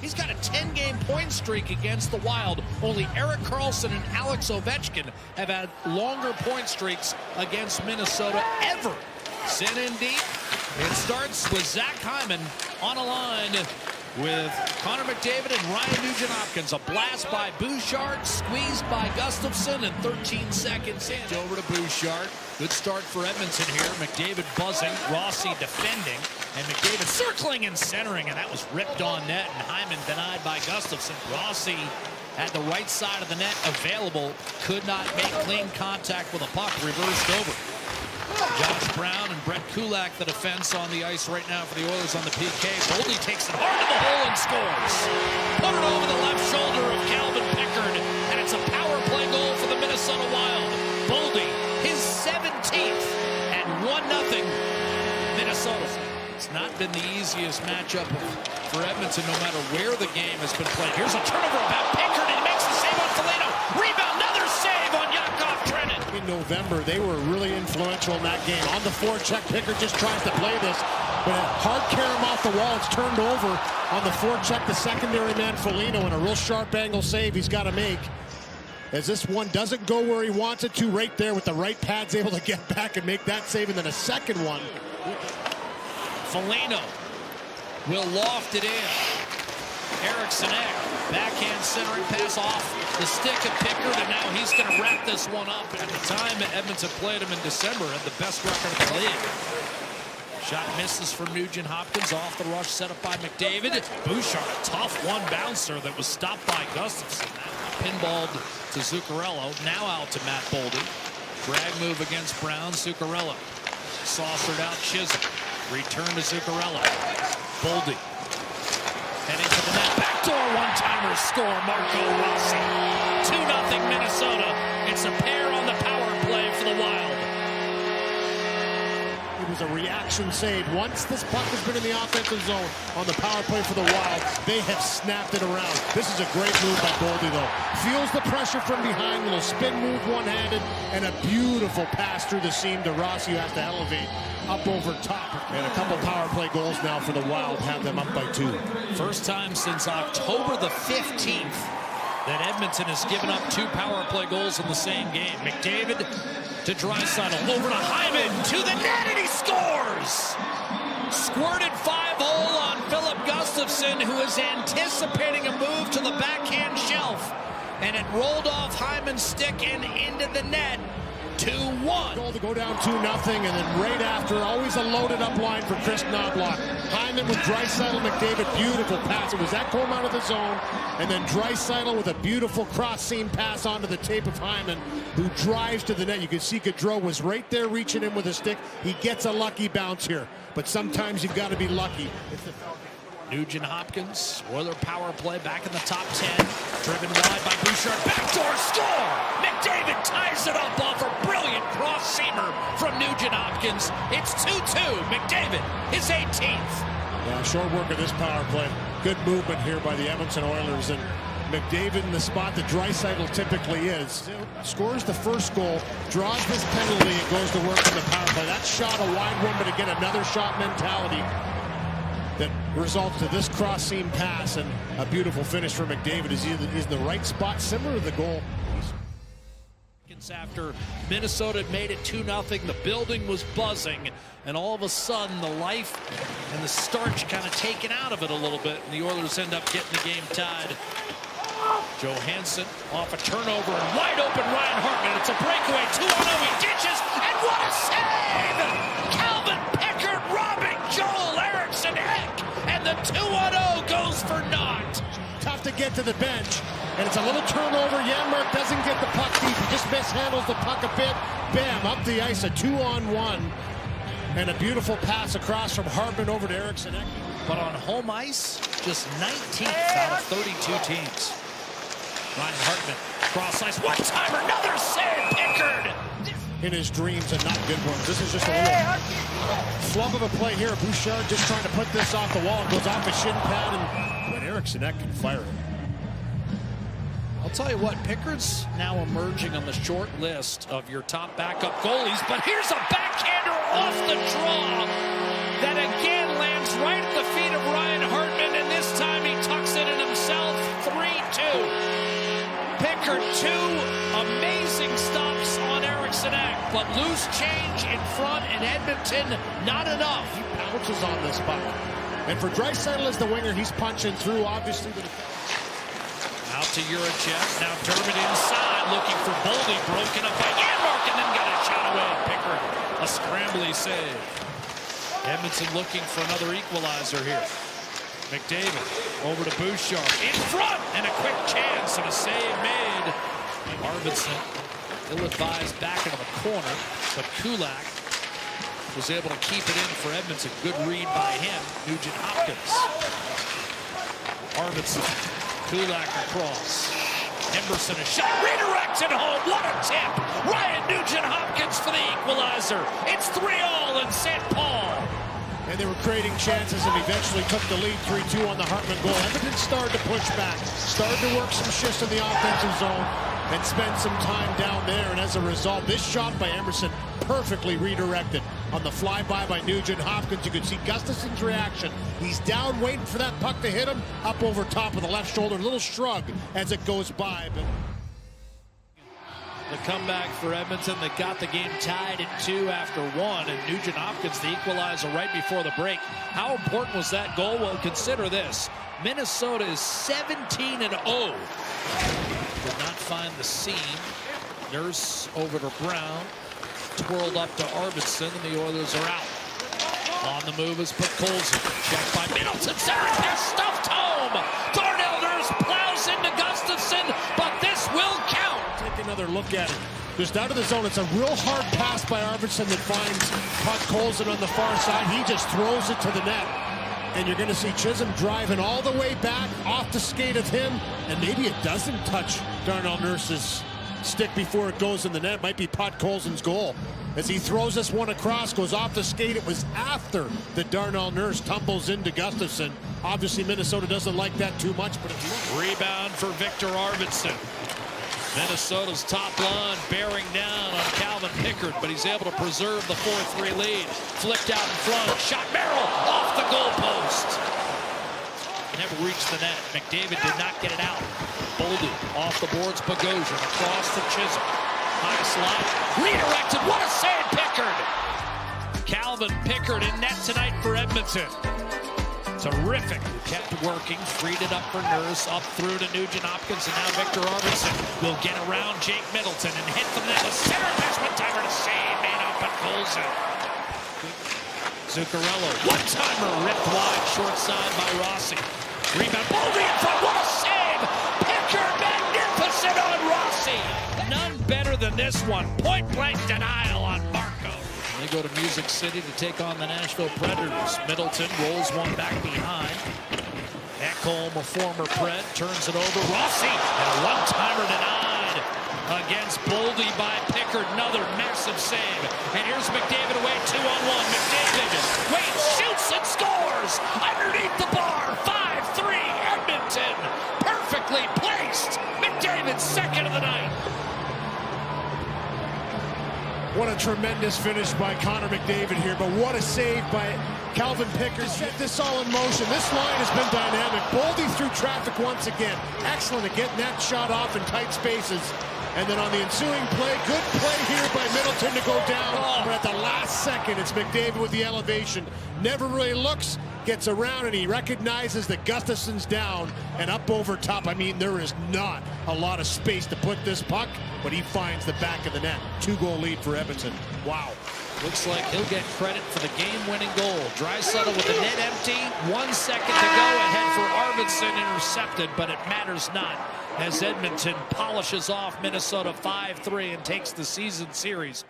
He's got a 10-game point streak against the Wild. Only Erik Karlsson and Alex Ovechkin have had longer point streaks against Minnesota ever. Sent in deep. It starts with Zach Hyman on a line with Connor McDavid and Ryan Nugent-Hopkins. A blast by Bouchard, squeezed by Gustafsson, and 13 seconds in. Over to Bouchard. Good start for Edmonton here. McDavid buzzing, Rossi defending, and McDavid circling and centering, and that was ripped on net, and Hyman denied by Gustafsson. Rossi had the right side of the net available, could not make clean contact with a puck, reversed over. Josh Brown and Brett Kulak, the defense on the ice right now for the Oilers on the PK. Boldy takes it hard to the hole and scores. Put it over the left shoulder of Calvin Pickard, and it's a power play goal for the Minnesota Wild. Boldy, his 17th, and 1-0 Minnesota. It's not been the easiest matchup for Edmonton, no matter where the game has been played. Here's a turnover about Pickard, and he makes the save on Foligno. Rebound, another save on Yakov Trenin. In November, they were really influential in that game. On the forecheck, Pickard just tries to play this, but a hard carry him off the wall. It's turned over on the forecheck. The secondary man, Foligno, and a real sharp angle save he's got to make. As this one doesn't go where he wants it to, right there with the right pads, able to get back and make that save, and then a second one. Foligno will loft it in. Eriksson backhand centering pass off the stick of Pickard, and now he's going to wrap this one up. At the time Edmonton played him in December, had the best record in the league. Shot misses from Nugent-Hopkins off the rush set up by McDavid. Bouchard, a tough one bouncer that was stopped by Gustafsson. Pinballed to Zuccarello, now out to Matt Boldy. Drag move against Brown, Zuccarello. Saucered out Chisholm. Return to Zuccarello. Boldy. Heading to the net. Backdoor one-timer score, Marco Rossi. 2-0 Minnesota. It's a pair on the power play for the Wild. It was a reaction save. Once this puck has been in the offensive zone on the power play for the Wild, they have snapped it around. This is a great move by Boldy, though. Feels the pressure from behind, little spin move one-handed, and a beautiful pass through the seam to Rossi, who has to elevate up over top. And a couple power play goals now for the Wild, have them up by 2. First time since October the 15th that Edmonton has given up 2 power play goals in the same game. McDavid to Draisaitl, over to Hyman, to the net, and he scores! Squirted 5-hole on Philip Gustafsson, who is anticipating a move to the backhand shelf. And it rolled off Hyman's stick and into the net. 2-1. Goal to go down 2-0, and then right after, always a loaded up line for Chris Knoblauch. Hyman with Draisaitl, McDavid, beautiful pass. It was Ekholm out of the zone, and then Draisaitl with a beautiful cross-seam pass onto the tape of Hyman, who drives to the net. You can see Gaudreau was right there reaching in with a stick. He gets a lucky bounce here, but sometimes you've got to be lucky. Nugent-Hopkins, Oiler power play back in the top 10. Driven wide by Bouchard. Backdoor score! McDavid ties it up off a brilliant cross-seamer from Nugent-Hopkins. It's 2-2. McDavid, his 18th. Yeah, short work of this power play. Good movement here by the Edmonton Oilers. And McDavid in the spot that Draisaitl typically is. Scores the first goal, draws this penalty, and goes to work in the power play. That shot a wide one, but again, another shot mentality that results to this cross-seam pass, and a beautiful finish for McDavid. He's in the right spot, similar to the goal. After Minnesota had made it 2-0, the building was buzzing, and all of a sudden the life and the starch kind of taken out of it a little bit, and the Oilers end up getting the game tied. Johansson off a turnover, and wide open Ryan Hartman. It's a breakaway, 2-0, he ditches, and what a save! Calvin Pickard robbing Joel Eriksson, and the 2-0 goes for naught. Tough to get to the bench, and it's a little turnover. Janmark doesn't get the puck deep. He just mishandles the puck a bit. Bam, up the ice, a 2-on-1. And a beautiful pass across from Hartman over to Eriksson. But on home ice, just 19th out of 32 teams. Ryan Hartman, cross ice, one-timer, another save, Pickard! In his dreams and not good ones. This is just a little flub of a play here. Bouchard just trying to put this off the wall. It goes off his shin pad, and Eriksson can fire it. I'll tell you what, Pickard's now emerging on the short list of your top backup goalies, but here's a backhander off the draw that again lands right at the feet of Ryan Hartman, and this time he tucks it in loose change in front, and Edmonton not enough. He pounces on this puck. And for Draisaitl as the winger, he's punching through, obviously. Out to Juracek. Now Dermott inside, looking for Boldy. Broken up by Janmark, and then got a shot away. Pickard, a scrambly save. Edmonton looking for another equalizer here. McDavid over to Bouchard. In front, and a quick chance, and a save made. Arvidsson, ill-advised back into the corner, but Kulak was able to keep it in for Edmonton. Good read by him. Nugent Hopkins. Arvidsson, Kulak across. Emerson, a shot, redirected home. What a tip! Ryan Nugent Hopkins for the equalizer. It's 3-3 in St. Paul. And they were creating chances and eventually took the lead 3-2 on the Hartman goal. Edmonton started to push back, started to work some shifts in the offensive zone and spend some time down there. And as a result, this shot by Emerson perfectly redirected on the flyby by Nugent Hopkins. You could see Gustafson's reaction. He's down waiting for that puck to hit him, up over top of the left shoulder. A little shrug as it goes by. But the comeback for Edmonton that got the game tied at 2 after 1, and Nugent Hopkins the equalizer right before the break. How important was that goal? Well, consider this. Minnesota is 17-0. Did not find the seam. Nurse over to Brown. Twirled up to Arvidsson, and the Oilers are out. On the move is Podkolzin. Checked by Middleton. Center pass stuffed home. Darnell Nurse plows into Gustafsson, but this will count. Take another look at it. Just out of the zone. It's a real hard pass by Arvidsson that finds Podkolzin on the far side. He just throws it to the net. And you're going to see Chisholm driving all the way back off the skate of him. And maybe it doesn't touch Darnell Nurse's stick before it goes in the net. It might be Podkolzin's goal. As he throws this one across, goes off the skate. It was after the Darnell Nurse tumbles into Gustafsson. Obviously, Minnesota doesn't like that too much. But rebound for Victor Arvidsson. Minnesota's top line bearing down on Calvin Pickard, but he's able to preserve the 4-3 lead. Flipped out in front. Shot Merrill off the goalpost. Never reached the net. McDavid did not get it out. Boldy off the boards. Bogosian across to Chisholm. High slot. Redirected. What a save, Pickard! Calvin Pickard in net tonight for Edmonton. Terrific. Kept working. Freed it up for Nurse. Up through to Nugent Hopkins, and now Victor Arvidsson will get around Jake Middleton and hit from there. The center pass, one timer to save. Made up at Colson. Zuccarello. One-timer ripped wide. Short side by Rossi. Rebound. Boldy in front. What a save! Pickard magnificent on Rossi. None better than this one. Point-blank denial on Marco. They go to Music City to take on the Nashville Predators. Middleton rolls one back behind. Ekholm, a former Pred, turns it over. Rossi, and a one-timer denied against Boldy by Pickard. Another massive save. And here's McDavid away, 2-on-1. McDavid waits, shoots, and scores! Underneath the bar, 5-3, Edmonton. Perfectly placed. McDavid's second of the night. what a tremendous finish by Connor McDavid here, but what a save by Calvin Pickard. Set this all in motion. This line has been dynamic. Boldy through traffic once again. Excellent at getting that shot off in tight spaces. And then on the ensuing play, good play here by Middleton to go down. But at the last second, it's McDavid with the elevation. Never really looks, gets around, and he recognizes that Gustafson's down and up over top. I mean, there is not a lot of space to put this puck, but he finds the back of the net. 2-goal lead for Edmonton. Wow. Looks like he'll get credit for the game-winning goal. Draisaitl with the net empty. 1 second to go ahead for Arvidsson, intercepted, but it matters not as Edmonton polishes off Minnesota 5-3 and takes the season series.